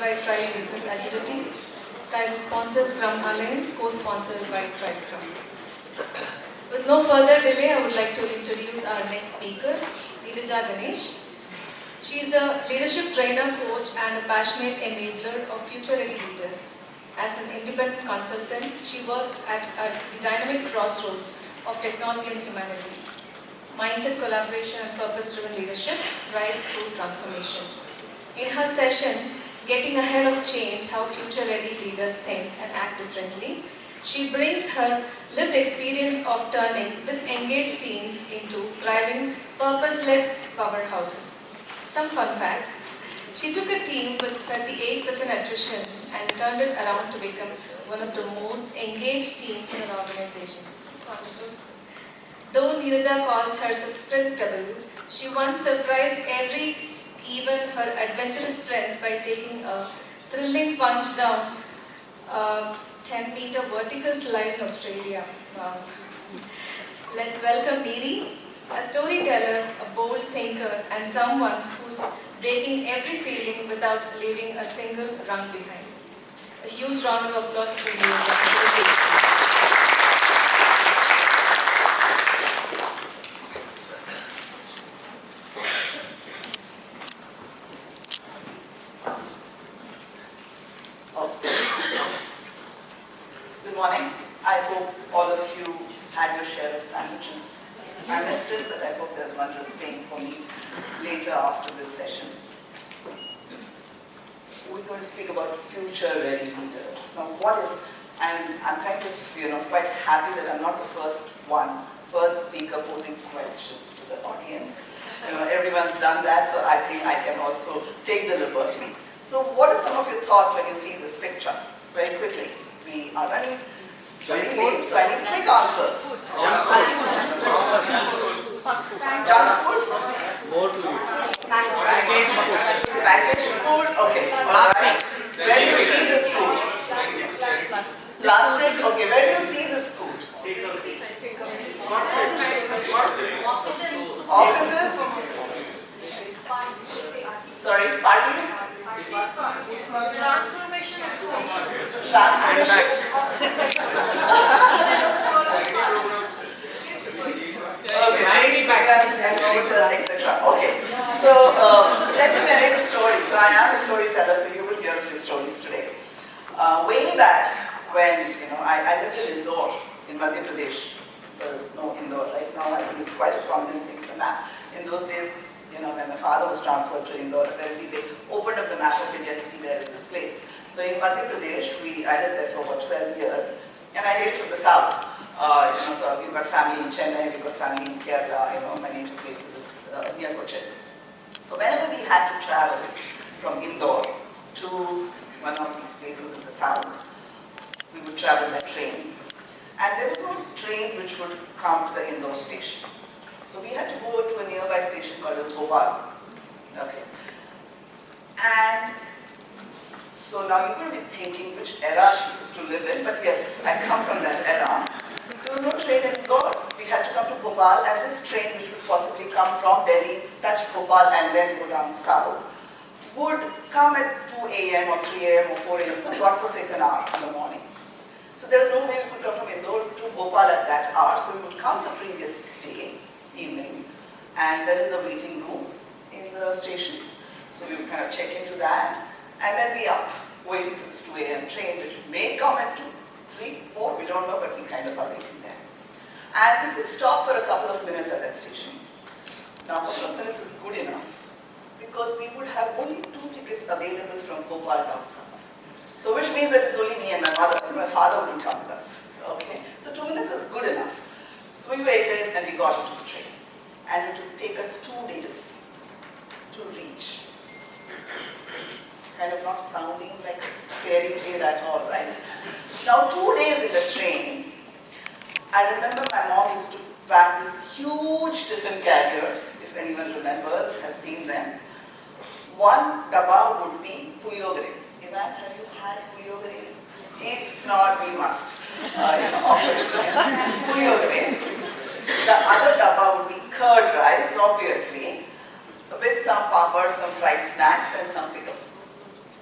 by Tri Business Agility. Title sponsors Scrum Alliance, co-sponsored by Tri-Scrum. With no further delay, I would like to introduce our next speaker, Neeraja Ganesh. She is a leadership trainer, coach, and a passionate enabler of future-ready leaders. As an independent consultant, she works at the dynamic crossroads of technology and humanity. Mindset, collaboration, and purpose-driven leadership, right through transformation. In her session, Getting Ahead of Change, How Future-Ready Leaders Think and Act Differently, she brings her lived experience of turning disengaged teams into thriving, purpose-led powerhouses. Some fun facts. She took a team with 38% attrition and turned it around to become one of the most engaged teams in an organization. It's wonderful. Though Neeraja calls herself predictable, she once surprised even her adventurous friends by taking a thrilling punch down a 10-meter vertical slide in Australia. Wow. Let's welcome Neeri, a storyteller, a bold thinker, and someone who's breaking every ceiling without leaving a single rung behind. A huge round of applause for Neeraja. Good morning. I hope all of you had your share of sandwiches. I missed it, but I hope there's one staying for me later after this session. We're going to speak about future-ready leaders. Now, and I'm kind of, quite happy that I'm not the first speaker posing questions to the audience. Everyone's done that, so I think I can also take the liberty. So, what are some of your thoughts when you see this picture? Very quickly. We are running very late, so I need quick answers. Junk food? More to you. Packaged food? Okay. Alright. Where do you see this food? Plastic? Okay. Where do you see this food? Offices? Sorry, parties? Transformation of food. Transformation? Okay, training programs and hotel, etc. Okay, so let me narrate a story. So I am a storyteller, so you will hear a few stories today. Way back when, I lived in Indore, in Madhya Pradesh. Well, no, Indore, right now I think it's quite a prominent thing in the map. In those days, when my father was transferred to Indore, apparently they opened up the map of India to see where is this place. So in Madhya Pradesh, I lived there for about 12 years, and I hailed from the south. So we've got family in Chennai, we've got family in Kerala, many places near Cochin. So whenever we had to travel from Indore to one of these places in the south, we would travel by train. And there was no train which would come to the Indore station. So we had to go to a nearby station called as Bhopal. Okay. And so now you're going to be thinking which era she used to live in, but yes, I come from that era. There was no train in Indore. We had to come to Bhopal, and this train, which would possibly come from Delhi, touch Bhopal, and then go down south, would come at 2 a.m. or 3 a.m. or 4 a.m., some godforsaken hour in the morning. So there's no way we could come from Indore to Bhopal at that hour. So we would come the previous day, evening, and there is a waiting room in the stations. So we would kind of check into that, and then be up, waiting for this 2 a.m. train, which may come at 2, 3, 4, we don't know, but we kind of are waiting there. And we would stop for a couple of minutes at that station. Now, a couple of minutes is good enough, because we would have only 2 tickets available from Bhopal down south. So which means that it's only me and my mother, and my father wouldn't come with us. Okay? So 2 minutes is good enough. So we waited and we got into the train. And it would take us 2 days to reach. Kind of not sounding like a fairy tale at all, right? Now 2 days in the train, I remember my mom used to pack these huge tiffin carriers, if anyone remembers, has seen them. One dabba would be puliyogare. Iman, have you had puliyogare? If not, we must offer it. Puliyogare. The other dabba would be curd rice, obviously, with some papad, some fried snacks, and some pickle.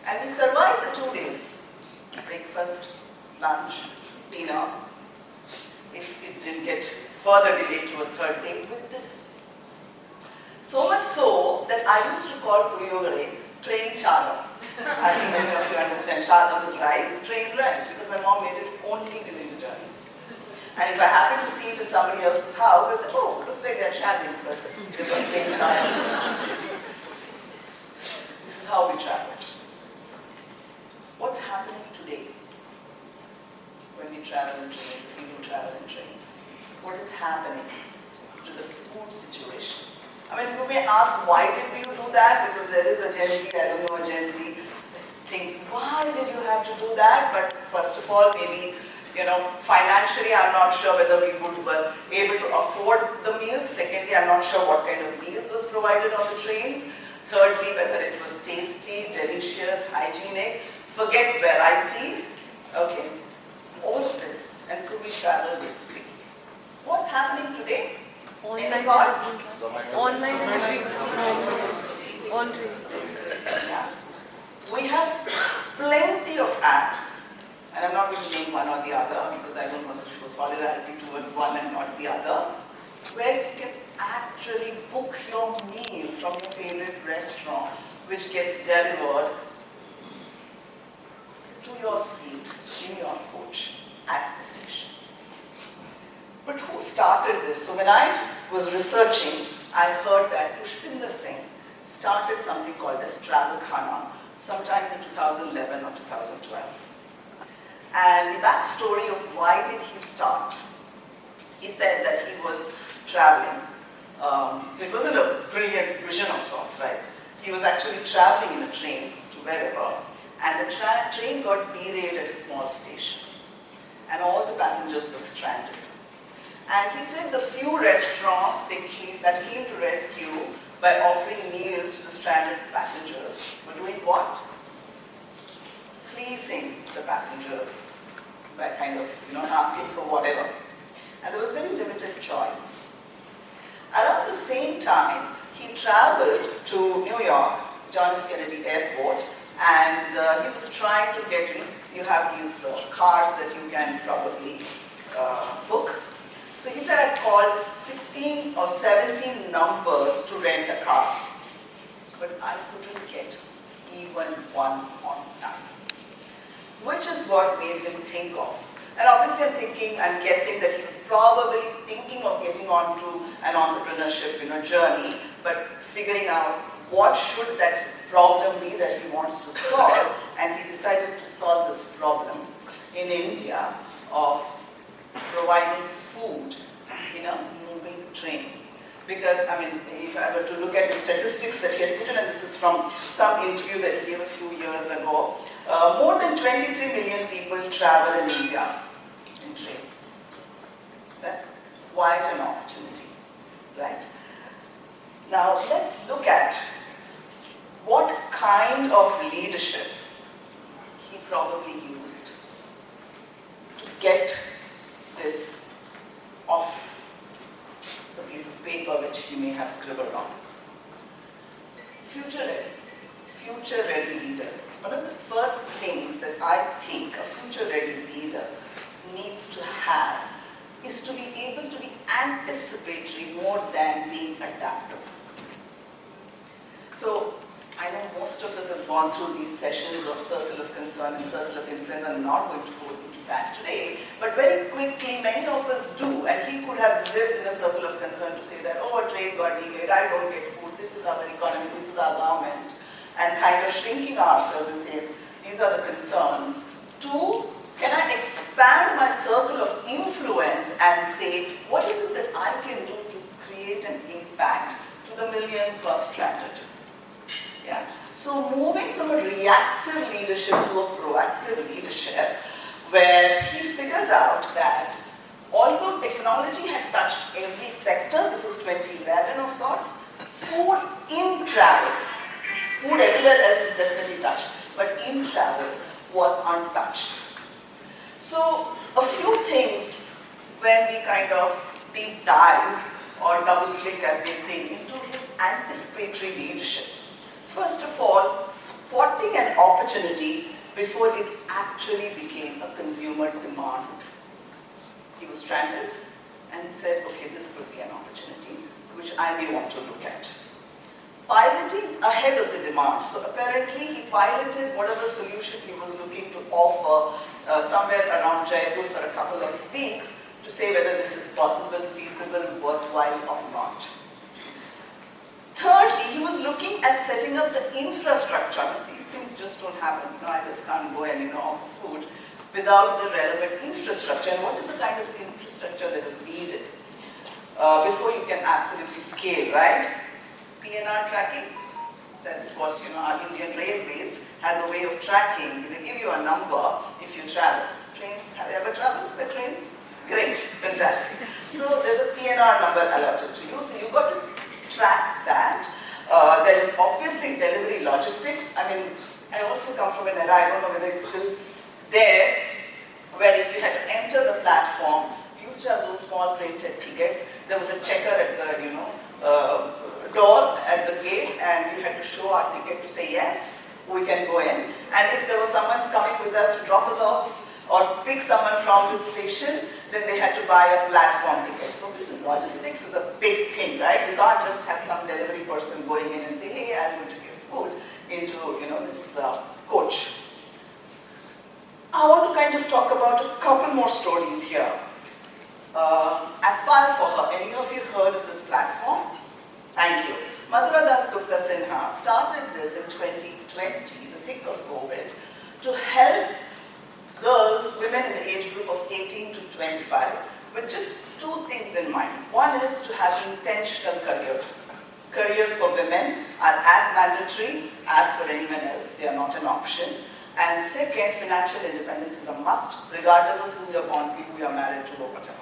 And we survived the 2 days. Breakfast, lunch, dinner. If it didn't get further delayed to a 3rd day with this. So much so that I used to call Puyogare train chadam. I think many of you understand chadam is rice, train rice, because my mom made it only during the journeys. And if I happened to see it in somebody else's house, I'd say, oh, looks like they're shabby because they've got train chadam. This is how we traveled. What's happening today when we travel in trains, if we do travel in trains? What is happening to the food situation? I mean, you may ask, why did we do that? Because there is a Gen Z, I don't know a Gen Z, that thinks, why did you have to do that? But first of all, maybe, financially, I'm not sure whether we were able to afford the meals. Secondly, I'm not sure what kind of meals was provided on the trains. Thirdly, whether it was tasty, delicious, hygienic. Forget variety, okay? All of this. And so we travel this way. What's happening today? Any thoughts? Online delivery. Yeah. We have plenty of apps, and I'm not going to name one or the other because I don't want to show solidarity towards one and not the other, where you can actually book your meal from your favorite restaurant, which gets delivered to your seat in your coach at the station. But who started this? So when I was researching, I heard that Pushpinder Singh started something called as Travel Khana sometime in 2011 or 2012. And the backstory of why did he start? He said that he was traveling. So it wasn't a brilliant vision of sorts, right? He was actually traveling in a train to wherever, and the train got derailed at a small station. And all the passengers were stranded. And he said the few restaurants that came to rescue by offering meals to the stranded passengers were doing what? Pleasing the passengers by kind of, asking for whatever. And there was very limited choice. Around the same time, he traveled to New York, John F. Kennedy Airport, and he was trying to get, you have these cars that you can probably book. So he said I called 16 or 17 numbers to rent a car, but I couldn't get even one on time, which is what made him think of. And obviously I'm guessing that he was probably thinking of getting onto an entrepreneurship journey, but figuring out what should that problem be that he wants to solve, and he decided to solve this problem in India of providing food in a moving train. Because, if I were to look at the statistics that he had put in, and this is from some interview that he gave a few years ago, more than 23 million people travel in India in trains. That's quite an opportunity, right? Now, let's look at what kind of leadership he probably used to get this off the piece of paper which he may have scribbled on. Future ready leaders. One of the first things that I think a future ready leader needs to have is to be able to be anticipatory more than being adaptable. So, I know most of us have gone through these sessions of circle of concern and circle of influence. I'm not going to go into that today, but very quickly many of us do, and he could have lived in a circle of concern to say that, oh, a train got delayed, I don't get food, this is our economy, this is our government, and kind of shrinking ourselves and says, these are the concerns. Two, can I expand my circle of influence and say, what is it that I can do to create an impact to the millions who are stranded? Yeah. So moving from a reactive leadership to a proactive leadership, where he figured out that although technology had touched every sector, this is 2011 of sorts, food in travel, food everywhere else is definitely touched, but in travel was untouched. So a few things when we kind of deep dive or double click as they say into his anticipatory leadership. First of all, spotting an opportunity before it actually became a consumer demand. He was stranded and he said, okay, this could be an opportunity which I may want to look at. Piloting ahead of the demand. So apparently he piloted whatever solution he was looking to offer somewhere around Jaipur for a couple of weeks to say whether this is possible, feasible, worthwhile or not. Thirdly, he was looking at setting up the infrastructure. These things just don't happen. I just can't go and offer food without the relevant infrastructure. And what is the kind of infrastructure that is needed before you can absolutely scale, right? PNR tracking, that's what our Indian Railways has a way of tracking. They give you a number if you travel. Have you ever traveled by trains? Great, fantastic. So there's a PNR number allotted to you, so you've got to track that. There is obviously delivery logistics. I mean, I also come from an era, I don't know whether it's still there, where if you had to enter the platform, you used to have those small printed tickets. There was a checker at the, door at the gate, and you had to show our ticket to say yes, we can go in. And if there was someone coming with us to drop us off or pick someone from the station, then they had to buy a platform ticket. So logistics is a big thing, right? You can't just have some delivery person going in and say, hey, I'm going to give food into this coach. I want to kind of talk about a couple more stories here. Aspire for Her. Any of you heard of this platform? Thank you. Madhura Das Gupta Sinha started this in 2020, the thick of COVID, to help girls, women in the age group of 18 to 25, with just two things in mind. One is to have intentional careers. Careers for women are as mandatory as for anyone else. They are not an option. And second, financial independence is a must, regardless of who you're born to, who you're married to, or whatever.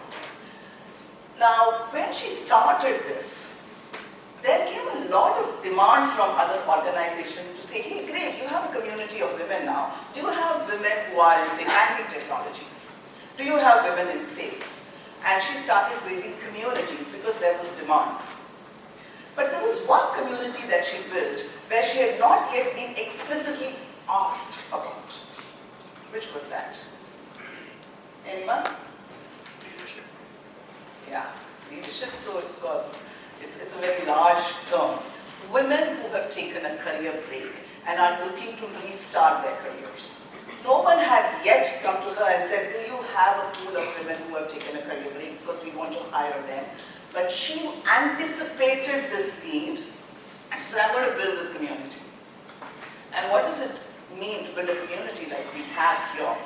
Now, when she started this, there came a lot of demand from other organizations to say, hey, great, you have a community of women now. Do you have women who are in, say, banking technologies? Do you have women in sales? And she started building communities because there was demand. But there was one community that she built where she had not yet been explicitly asked about. Which was that? Anyone? Leadership. Yeah, leadership, though, of course, it's a very large term. Women who have taken a career break and are looking to restart their careers. No one had yet come to her and said, do you have a pool of women who have taken a career break because we want to hire them? But she anticipated this need and she said, I'm going to build this community. And what does it mean to build a community like we have here?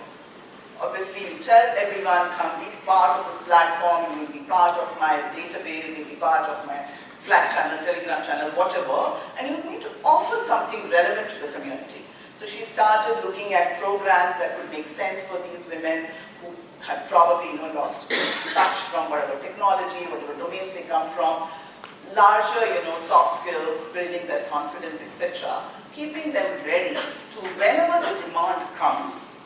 Obviously, you tell everyone, come be part of this platform, you will be part of my database, you'll be part of my Slack channel, Telegram channel, whatever, and you need to offer something relevant to the community. So she started looking at programs that would make sense for these women who had probably lost touch from whatever technology, whatever domains they come from, larger soft skills, building their confidence, etc., keeping them ready to whenever the demand comes.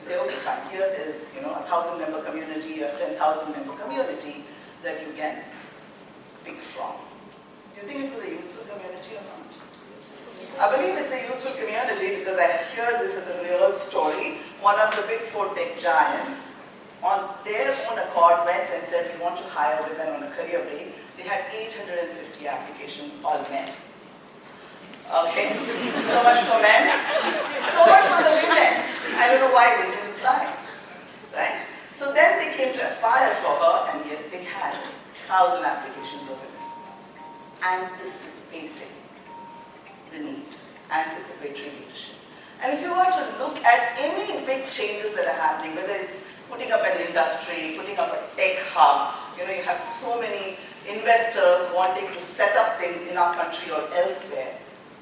Say, okay, fine, here is, a 1,000-member community, a 10,000-member community that you can pick from. Do you think it was a useful community or not? I believe it's a useful community because I hear this as a real story. One of the big 4 tech giants, on their own accord, went and said, we want to hire women on a career break. They had 850 applications, all men. Okay, so much for men, so much for the women. I don't know why they didn't apply, right? So then they came to Aspire for Her, and yes, they had 1,000 applications of women. Anticipating the need, anticipatory leadership. And if you were to look at any big changes that are happening, whether it's putting up an industry, putting up a tech hub, you have so many investors wanting to set up things in our country or elsewhere.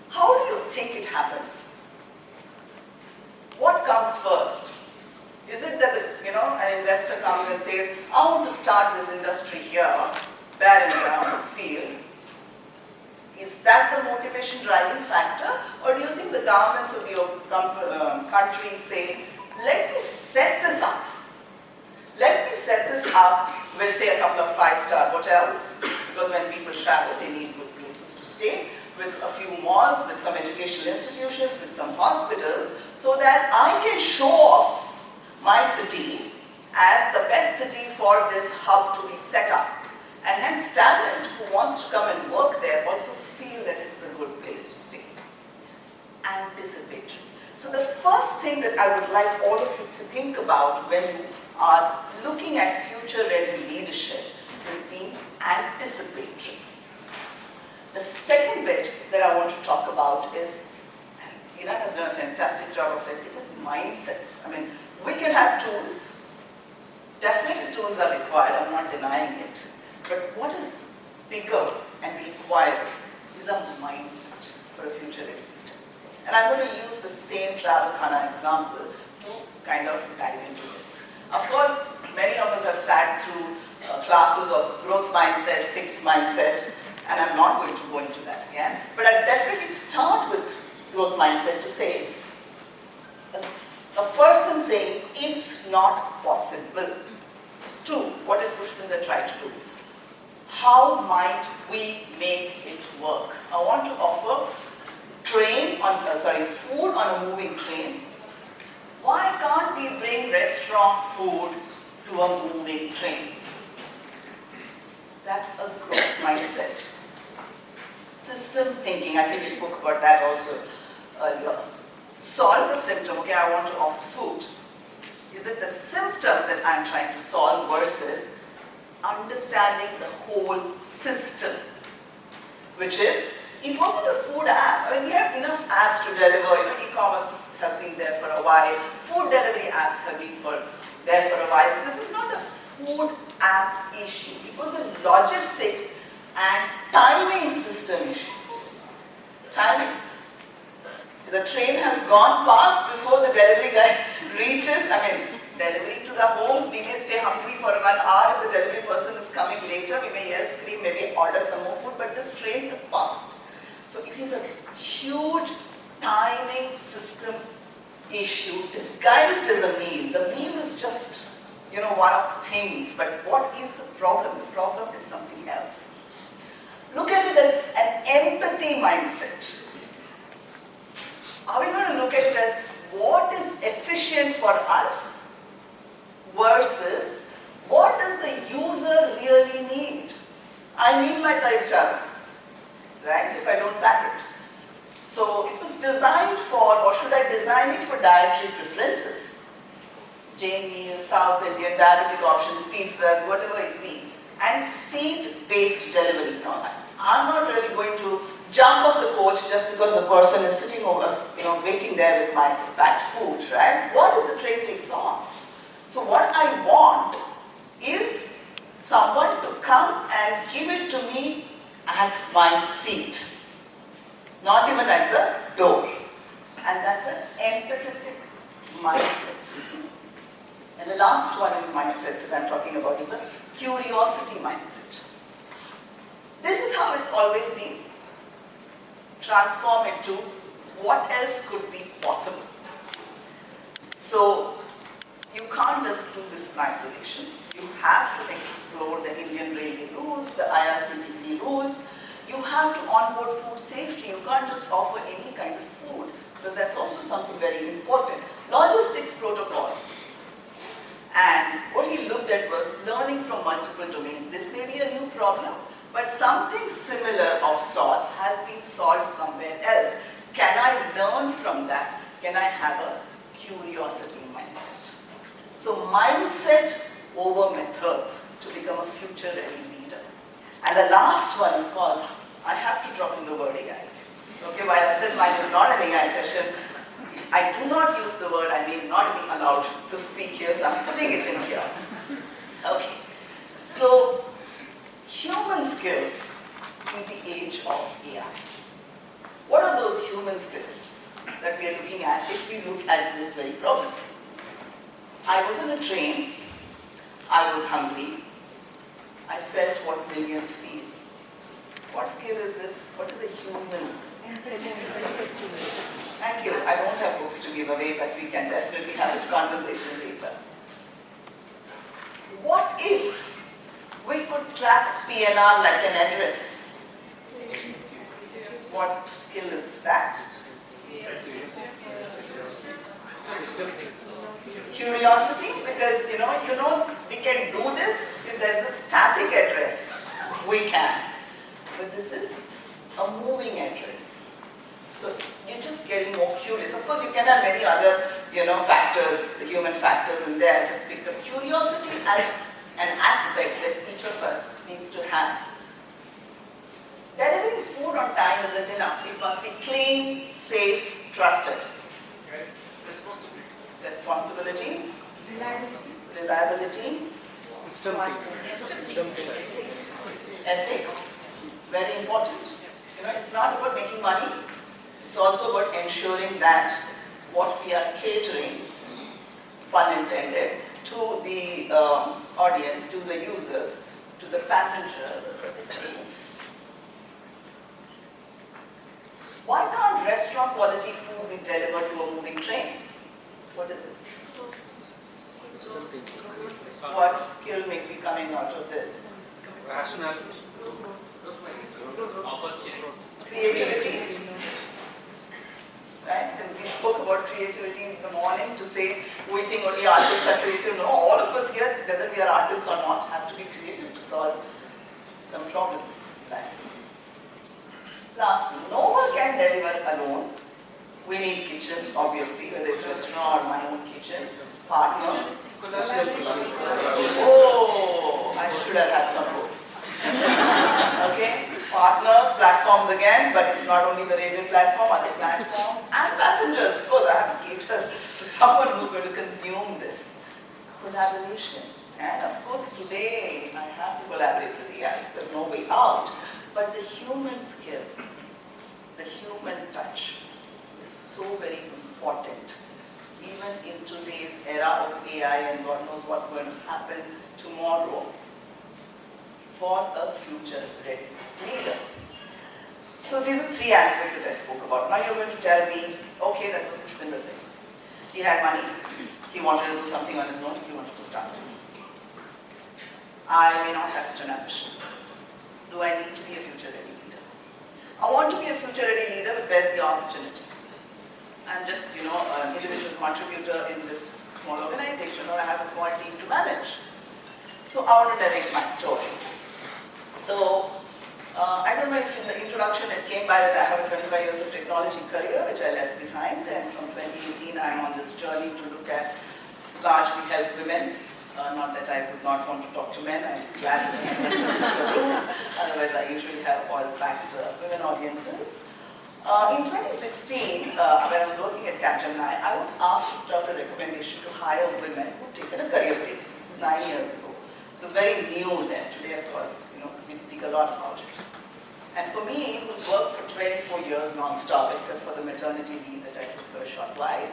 How do you think it happens? What comes first? Is it that an investor comes and says, I want to start this industry here, bare and ground field? Is that the motivation driving factor? Or do you think the governments of the countries say, let me set this up. Let me set this up with, say, a couple of 5-star hotels, because when people travel, they need good places to stay. with a few malls, with some educational institutions, with some hospitals, so that I can show off my city as the best city for this hub to be set up. And hence talent who wants to come and work there also feel that it is a good place to stay. Anticipatory. So the first thing that I would like all of you to think about when you are looking at future-ready leadership is being anticipatory. The second bit that I want to talk about is, and Ina has done a fantastic job of it, it is mindsets. I mean, we can have tools. Definitely tools are required, I'm not denying it. But what is bigger and required is a mindset for a future-ready leader. And I'm going to use the same travel khana example to kind of dive into this. Of course, many of us have sat through classes of growth mindset, fixed mindset, and I'm not going to go into that again. But I'll definitely start with growth mindset to say, a person saying, it's not possible. Two, what did Pushpinder try to do? How might we make it work? I want to offer food on a moving train. Why can't we bring restaurant food to a moving train? That's a growth mindset. Systems thinking, I think we spoke about that also earlier. Solve the symptom, okay, I want to offer food. Is it the symptom that I'm trying to solve versus understanding the whole system? Which is, it wasn't a food app. I mean, we have enough apps to deliver. E-commerce has been there for a while. Food delivery apps have been there for a while. So this is not a food app issue. It was a logistics and timing system issue. Timing. The train has gone past before the delivery guy reaches. I mean, delivery to the homes, we may stay hungry for 1 hour. If the delivery person is coming later, we may yell, scream, maybe order some more food, but this train has passed. So it is a huge timing system issue disguised as a meal. The meal is just, one of the things, but what is the problem? The problem is something else. Look at it as an empathy mindset. Are we going to look at it as what is efficient for us versus what does the user really need? I need my thai salad, right, if I don't pack it. So it was designed for, or should I design it for dietary preferences? Jain meals, South Indian, diabetic options, pizzas, whatever it be. And seat-based delivery. I'm not really going to jump off the coach just because the person is sitting over, waiting there with my packed food, right? What if the train takes off? So what I want is someone to come and give it to me at my seat, not even at the door. And that's an empathetic mindset. And the last one in mindsets that I'm talking about is a curiosity mindset. This is how it's always been. Transform it to what else could be possible. So you can't just do this in isolation. You have to explore the Indian Railway rules, the IRCTC rules. You have to onboard food safety. You can't just offer any kind of food, because that's also something very important. Logistics protocols. And what he looked at was learning from multiple domains. This may be a new problem, but something similar of sorts has been solved somewhere else. Can I learn from that? Can I have a curiosity mindset? So mindset over methods to become a future-ready leader. And the last one, of course, I have to drop in the word AI. Okay, while I said mine is not an AI session, if I do not use the word, I may not be allowed to speak here, so I'm putting it in here. Okay, so human skills in the age of AI. What are those human skills that we are looking at if we look at this very problem? I was in a train, I was hungry, I felt what millions feel. What skill is this? What is a human? Thank you. I don't have books to give away, but we can definitely have a conversation later. What if we could track PNR like an address? What skill is that? Curiosity, because we can do this if there is a static address. We can. But this is a moving address. So you're just getting more curious. Of course, you can have many other, factors, the human factors in there to speak. But curiosity as an aspect that each of us needs to have. Delivering food on time isn't enough. It must be clean, safe, trusted. Responsibility. Reliability. System Ethics. Very important. It's not about making money. It's also about ensuring that what we are catering, pun intended, to the audience, to the users, to the passengers is safe. Why can't restaurant quality food be delivered to a moving train? What is this? What skill may be coming out of this? Rationality. Creativity. Right? And we spoke about creativity in the morning to say we think only artists are creative. No, all of us here, whether we are artists or not, have to be creative to solve some problems in life. Lastly, no one can deliver alone. We need kitchens, obviously, whether it's a restaurant or my own kitchen. Partners. Oh, I should have had some books. Okay? Partners, platforms again, but it's not only the railway platform, other platforms, and passengers. Of course, I have to cater to someone who's going to consume this. Collaboration. And of course, today, I have to collaborate with AI. There's no way out. But the human skill, the human touch, is so very important. Even in today's era of AI and God knows what's going to happen tomorrow, for a future-ready leader. So these are three aspects that I spoke about. Now you're going to tell me, okay, that was Pushpinder Singh. He had money, he wanted to do something on his own, he wanted to start. I may not have such an ambition. Do I need to be a future-ready leader? I want to be a future-ready leader, but where's the opportunity? I'm just, an individual contributor in this small organization, or I have a small team to manage. So I want to narrate my story. So, I don't know if in the introduction it came by that I have a 25 years of technology career, which I left behind, and from 2018 I'm on this journey to look at largely help women. Not that I would not want to talk to men, I'm glad to enter this room, otherwise I usually have all-packed women audiences. In 2016, when I was working at Capgemini, I was asked to put out a recommendation to hire women who've taken a career break. So this is 9 years ago. So it's very new then. Today, of course, we speak a lot about it. And for me, it was work for 24 years non-stop, except for the maternity leave that I took for a short while.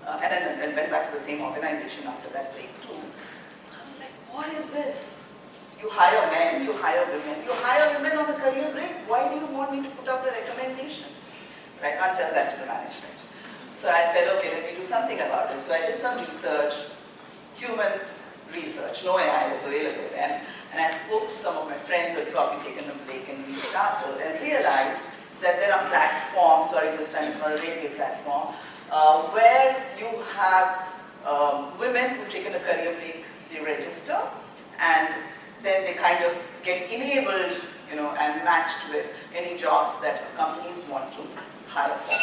And then went back to the same organization after that break too. I was like, what is this? You hire men, you hire women. You hire women on a career break. Why do you want me to put out a recommendation? But I can't tell that to the management. So I said, okay, let me do something about it. So I did some research, human research. No AI was available then. And I spoke to some of my friends who had probably taken a break and restarted and realized that there are platforms, sorry, this time it's not a railway platform, where you have women who've taken a career break, they register, and then they kind of get enabled, and matched with any jobs that companies want to hire for.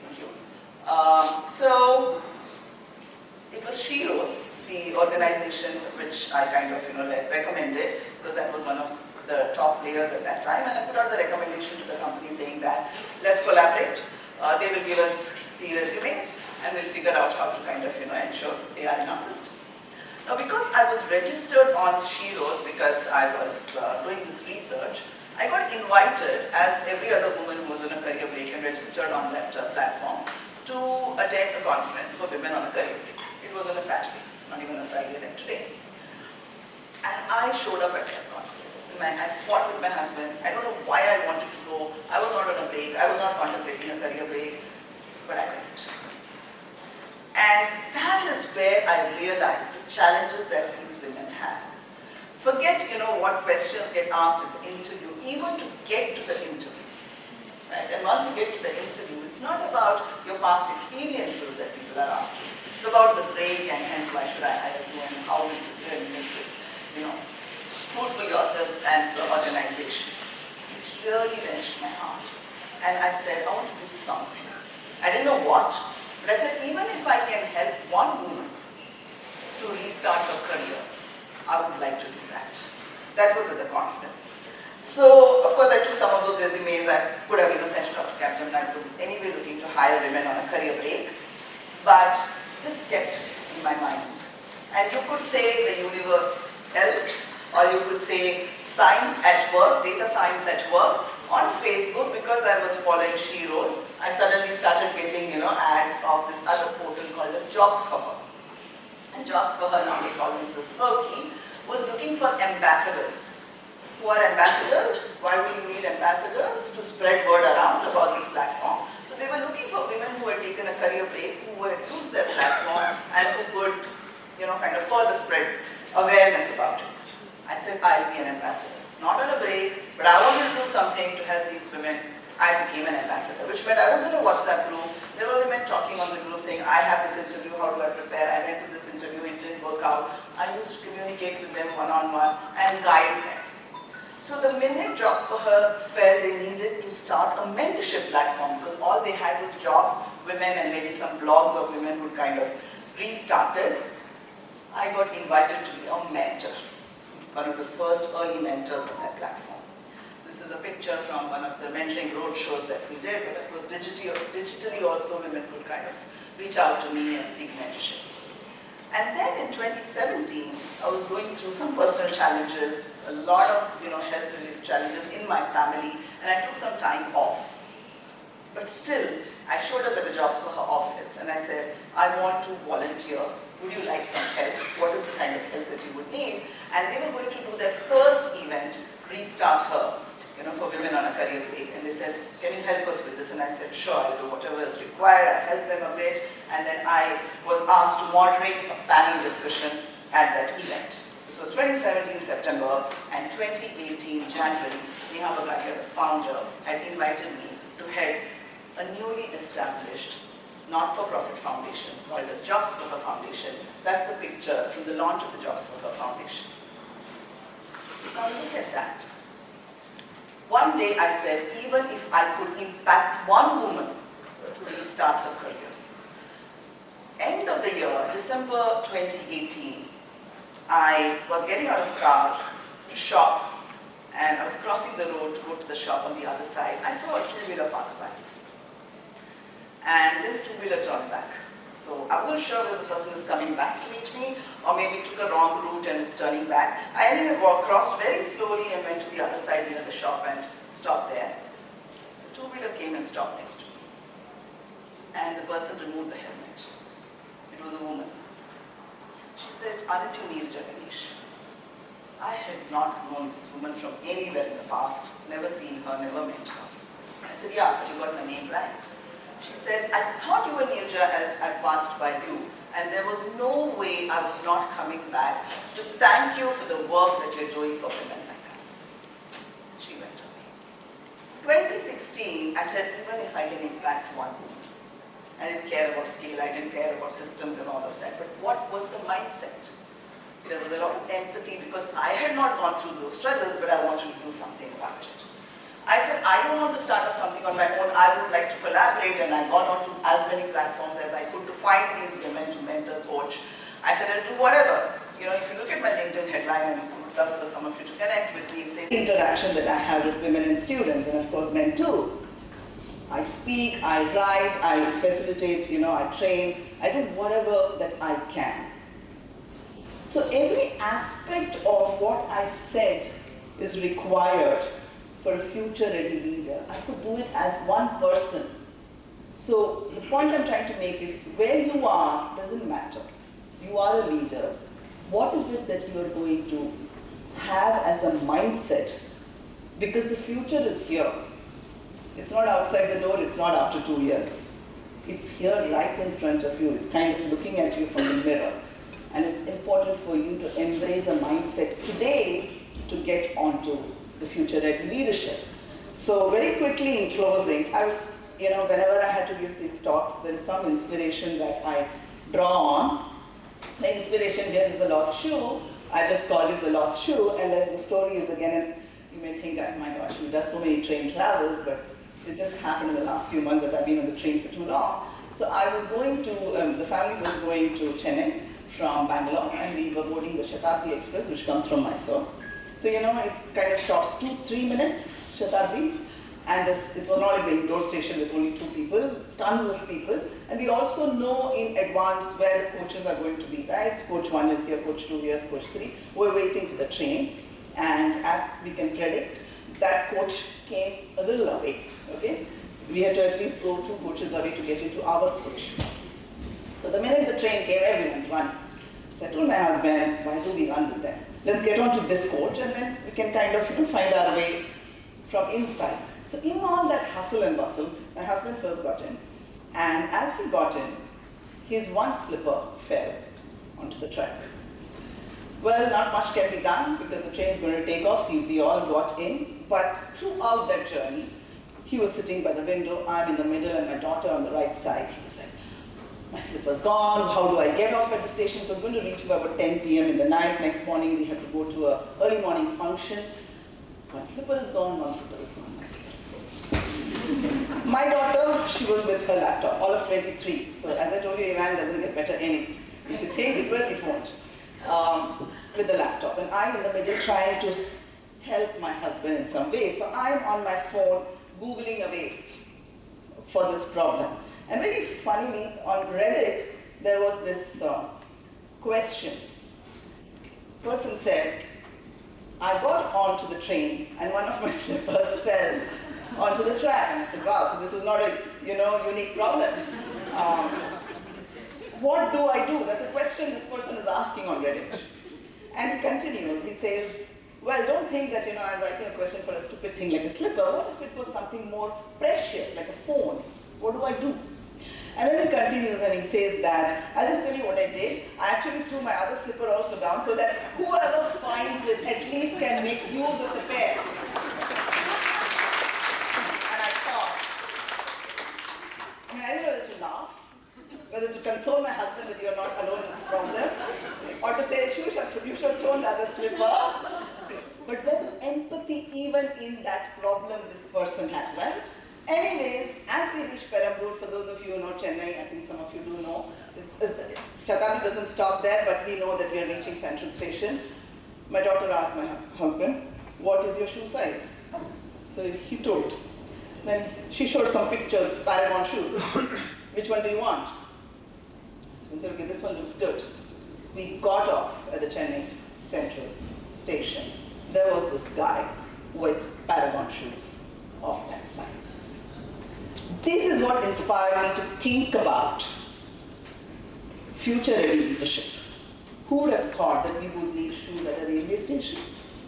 Thank you. So it was Shiro's, the organization which I kind of, recommended, because that was one of the top players at that time, and I put out the recommendation to the company saying that, let's collaborate. They will give us the resumes, and we'll figure out how to kind of, ensure they are in our system. Now, because I was registered on Shiro's, because I was doing this research, I got invited, as every other woman who was on a career break and registered on that platform, to attend a conference for women on a career break. It was on a Saturday, not even a Friday like today. And I showed up at that conference. I fought with my husband. I don't know why I wanted to go. I was not on a break. I was not contemplating a career break, but I went. And that is where I realized the challenges that these women have. Forget, what questions get asked in the interview, even to get to the interview. past experiences that people are asking. It's about the break, and hence why should I hire you, and how will you really make this, food for yourselves and the organization. It really wrenched my heart. And I said, I want to do something. I didn't know what, but I said, even if I can help one woman to restart her career, I would like to do that. That was the confidence. So, of course, I took some of those resumes. I could have, sent it off to Capgemini because anyway looking to hire women on a career break. But this kept in my mind. And you could say the universe helps, or you could say science at work, data science at work. On Facebook, because I was following She Rose, I suddenly started getting, ads of this other portal called as Jobs for Her. And Jobs for Her, now they call themselves Herky, was looking for ambassadors. Who are ambassadors? Why will you need ambassadors? To spread word around about this platform. So they were looking for women who had taken a career break, who had used their platform, and who could, kind of further spread awareness about it. I said, I'll be an ambassador. Not on a break, but I wanted to do something to help these women. I became an ambassador, which meant I was in a WhatsApp group. There were women talking on the group saying, I have this interview, how do I prepare? I went to this interview, it didn't work out. I used to communicate with them one-on-one and guide them. So the minute Jobs for Her felt they needed to start a mentorship platform, because all they had was jobs, women, and maybe some blogs of women who kind of restarted, I got invited to be a mentor, one of the first early mentors on that platform. This is a picture from one of the mentoring road shows that we did, but of course digitally also women could kind of reach out to me and seek mentorship. And then in 2017, I was going through some personal challenges, a lot of health-related challenges in my family, and I took some time off. But still, I showed up at the Jobs for Her office and I said, I want to volunteer. Would you like some help? What is the kind of help that you would need? And they were going to do their first event, Restart Her, for women on a career break. And they said, can you help us with this? And I said, sure, I'll do whatever is required. I helped them a bit. And then I was asked to moderate a panel discussion at that event. This was 2017 September, and 2018 January, Neeraja Ganesh, the founder, had invited me to head a newly established not-for-profit foundation called as Jobs for Her Foundation. That's the picture from the launch of the Jobs for Her Foundation. Now look at that. One day I said, even if I could impact one woman to restart her career. End of the year, December 2018, I was getting out of the car to shop, and I was crossing the road to go to the shop on the other side. I saw a two-wheeler pass by, and then the two-wheeler turned back. So I wasn't sure whether the person is coming back to meet me, or maybe took a wrong route and is turning back. I anyway crossed very slowly and went to the other side near the shop and stopped there. The two-wheeler came and stopped next to me, and the person removed the helmet. It was a woman. She said, aren't you Neeraja Ganesh? I had not known this woman from anywhere in the past, never seen her, never met her. I said, yeah, but you got my name right. She said, I thought you were Neeraja as I passed by you, and there was no way I was not coming back to thank you for the work that you're doing for women like us. She went away. 2016, I said, even if I can impact one woman, I didn't care about scale, I didn't care about systems and all of that, but what was the mindset? There was a lot of empathy because I had not gone through those struggles, but I wanted to do something about it. I said, I don't want to start off something on my own, I would like to collaborate, and I got onto as many platforms as I could to find these women to mentor, coach. I said, I'll do whatever. If you look at my LinkedIn headline, and I would love for some of you to connect with me, it says interaction that I have with women and students, and of course men too. I speak, I write, I facilitate, I train, I do whatever that I can. So every aspect of what I said is required for a future-ready leader. I could do it as one person. So the point I'm trying to make is, where you are doesn't matter. You are a leader. What is it that you are going to have as a mindset? Because the future is here. It's not outside the door, it's not after 2 years. It's here right in front of you. It's kind of looking at you from the mirror. And it's important for you to embrace a mindset today to get onto the future-ready leadership. So very quickly in closing, I whenever I had to give these talks, there is some inspiration that I draw on. The inspiration here is the lost shoe. I just call it the lost shoe, and then the story is again, and you may think, oh my gosh, she does so many train travels, but it just happened in the last few months that I've been on the train for too long. So I was going to, the family was going to Chennai from Bangalore, and we were boarding the Shatabdi Express, which comes from Mysore. So it kind of stops 2-3 minutes, Shatabdi, and it was not like the indoor station with only 2 people, tons of people, and we also know in advance where the coaches are going to be, right? Coach 1 is here, coach 2 here, coach 3. We're waiting for the train, and as we can predict, that coach came a little away, okay? We had to at least go 2 coaches away to get into our coach. So the minute the train came, everyone's running. So I told my husband, why do we run with them? Let's get on to this coach, and then we can kind of find our way from inside. So in all that hustle and bustle, my husband first got in, and as he got in, his one slipper fell onto the track. Well, not much can be done because the train is going to take off, so we all got in, but throughout that journey, he was sitting by the window, I'm in the middle, and my daughter on the right side. He was like, my slipper's gone, how do I get off at the station? It was going to reach by about 10 p.m. in the night. Next morning, we had to go to an early morning function. One slipper is gone, one slipper is gone, one slipper is gone. My daughter, she was with her laptop, all of 23. So as I told you, Ivan doesn't get better any. If you think it will, it won't. With the laptop. And I'm in the middle trying to help my husband in some way. So I'm on my phone, Googling away for this problem. And very funnily, on Reddit, there was this question. Person said, I got onto the train and one of my slippers fell onto the track. And I said, wow, so this is not a unique problem. What do I do? That's a question this person is asking on Reddit. And he continues, he says, well, don't think that I'm writing a question for a stupid thing like a slipper. What if it was something more precious, like a phone? What do I do? And then he continues and he says that, I'll just tell you what I did. I actually threw my other slipper also down so that whoever finds it at least can make use of the pair. And I thought, I don't know whether to laugh, whether to console my husband that you're not alone in this problem, or to say, you should have thrown the other slipper. But there is empathy even in that problem this person has, right? Anyways, as we reach Perambur, for those of you who know Chennai, I think some of you do know, Shatabdi doesn't stop there, but we know that we are reaching Central Station. My daughter asked my husband, what is your shoe size? So he told. Then she showed some pictures, Paragon shoes. Which one do you want? So said, okay, this one looks good. We got off at the Chennai Central Station. There was this guy with Paragon shoes of that size. This is what inspired me to think about future-ready leadership. Who would have thought that we would need shoes at a railway station?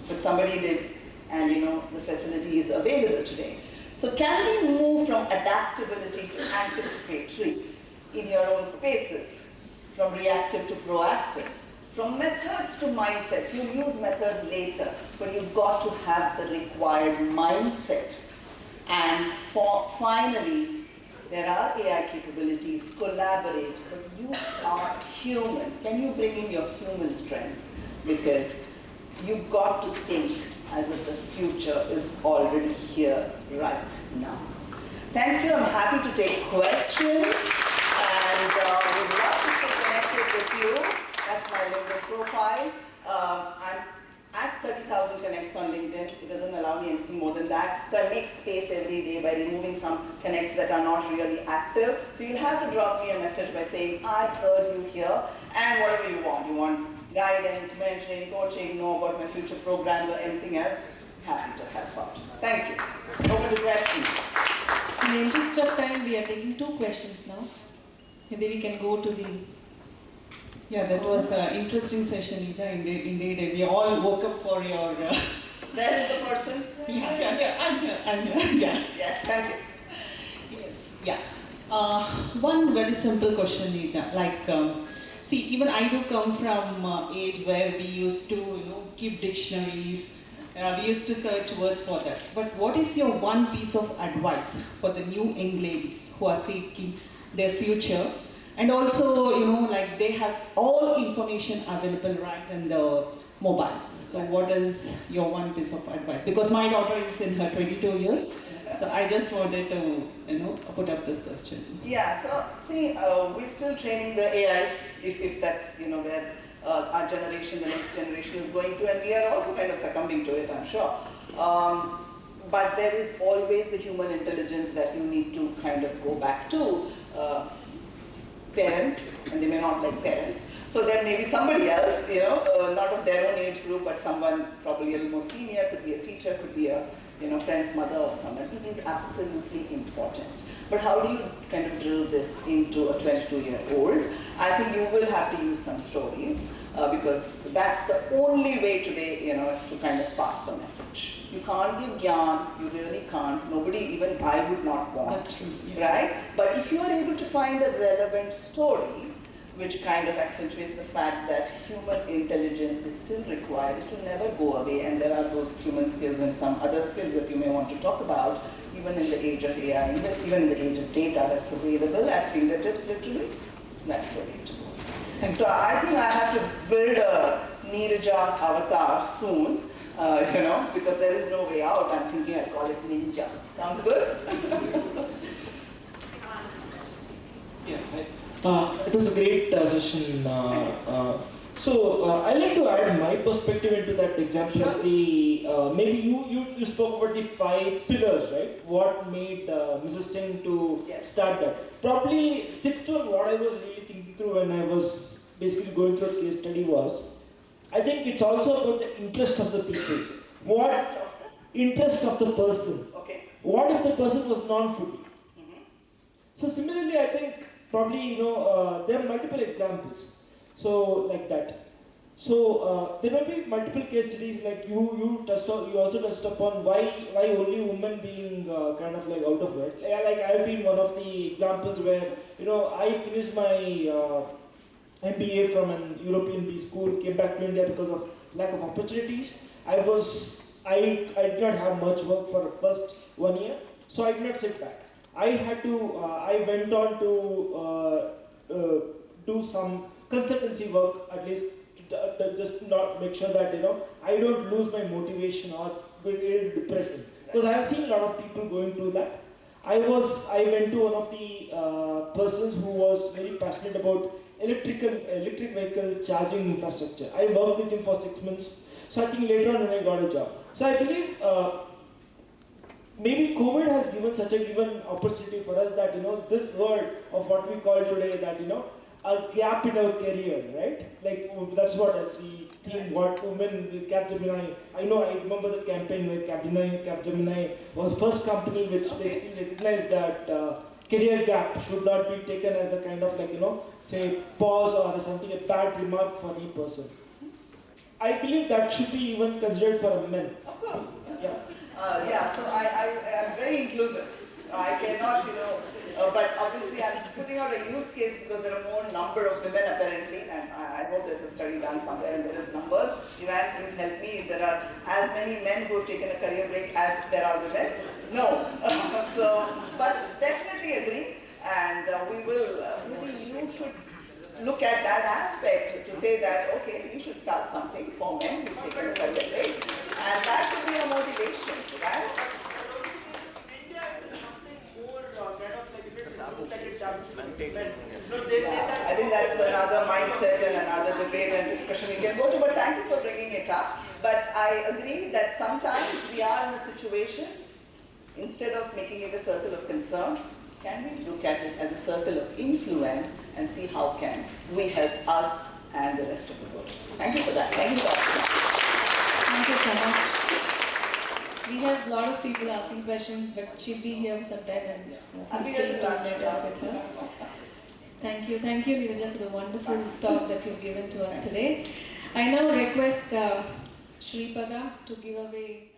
But somebody did, and the facility is available today. So can we move from adaptability to anticipatory in your own spaces, from reactive to proactive, from methods to mindset? You'll use methods later, but you've got to have the required mindset. And finally, there are AI capabilities, collaborate, but you are human. Can you bring in your human strengths? Because you've got to think as if the future is already here right now. Thank you. I'm happy to take questions, and would love to stay connected with you. That's my LinkedIn profile. I'm at 30,000 connects on LinkedIn. It doesn't allow me anything more than that. So I make space every day by removing some connects that are not really active. So you'll have to drop me a message by saying, I heard you here, and whatever you want. You want guidance, mentoring, coaching, know about my future programs or anything else, happy to help out. Thank you. Open to questions. In the interest of time, we are taking 2 questions now. Maybe we can go to the... Yeah, that was an interesting session, Neeraja. Indeed. We all woke up for your... There is the person. Yeah, I'm here, yeah. Yes, thank you. Yes, yeah. One very simple question, Neeraja. See, even I do come from age where we used to, keep dictionaries, We used to search words for that. But what is your one piece of advice for the new young ladies who are seeking their future? And also, like they have all information available right in the mobiles. So what is your one piece of advice? Because my daughter is in her 22 years. So I just wanted to, put up this question. Yeah, so see, we're still training the AIs, if that's, where our generation, the next generation is going to, and we are also kind of succumbing to it, I'm sure. But there is always the human intelligence that you need to kind of go back to. Parents, and they may not like parents. So then maybe somebody else, not of their own age group, but someone probably a little more senior, could be a teacher, could be a friend's mother or someone. It is absolutely important. But how do you kind of drill this into a 22-year-old? I think you will have to use some stories because that's the only way today, to kind of pass the message. You can't give yarn, you really can't. Nobody, even I would not want. That's true. Yeah. Right? But if you are able to find a relevant story, which kind of accentuates the fact that human intelligence is still required, it will never go away, and there are those human skills and some other skills that you may want to talk about, even in the age of AI, even in the age of data that's available at fingertips, literally, that's the way to go. And so I think I have to build a Neeraja avatar soon, because there is no way out. I'm thinking I'll call it Ninja. Sounds good? It was a great session. I'd like to add my perspective into that example. Sure. Of the maybe you spoke about the 5 pillars, right? What made Mrs. Singh to start that? Probably sixth one, what I was really thinking through when I was basically going through a case study was, I think it's also about the interest of the people. What interest of the person? Okay. What if the person was non-foodie? Mm-hmm. So similarly, I think probably there are multiple examples. So like that. So there may be multiple case studies like you also touched upon why only women being kind of like out of it. Like I've been one of the examples where I finished my MBA from an European B school, came back to India because of lack of opportunities. I did not have much work for the first 1 year, so I did not sit back. I went on to do some consultancy work, at least to just not make sure that I don't lose my motivation or get into depression, because I have seen a lot of people going through that. I went to one of the persons who was very passionate about electric vehicle charging infrastructure. I worked with him for 6 months. So I think later on when I got a job. So I believe maybe COVID has given such a given opportunity for us that this word of what we call today that a gap in our career, right? Like that's what the theme, what women with Capgemini. I remember the campaign where Capgemini was first company which basically recognized that career gap should not be taken as a kind of like say pause or something, a bad remark for any person. I believe that should be even considered for men. Of course. Yeah. So I am very inclusive. I cannot, but obviously I'm putting out a use case because there are more number of women apparently, and I hope there's a study done somewhere and there is numbers. Ivan, please help me if there are as many men who have taken a career break as there are women. No. But definitely agree, and maybe you should look at that aspect to say that, okay, we should start something for men who've taken a career break, and that could be a motivation, right? India is something more kind of like a I think that's another mindset and another debate and discussion we can go to, but thank you for bringing it up. But I agree that sometimes we are in a situation, instead of making it a circle of concern, can we look at it as a circle of influence and see how can we help us and the rest of the world. Thank you for that. Thank you for Thank you so much. We have a lot of people asking questions, but she'll be here for some time and I'll be here to learn with her. Thank you, Neeraja, for the wonderful talk that you've given to us today. I now request Shripada to give away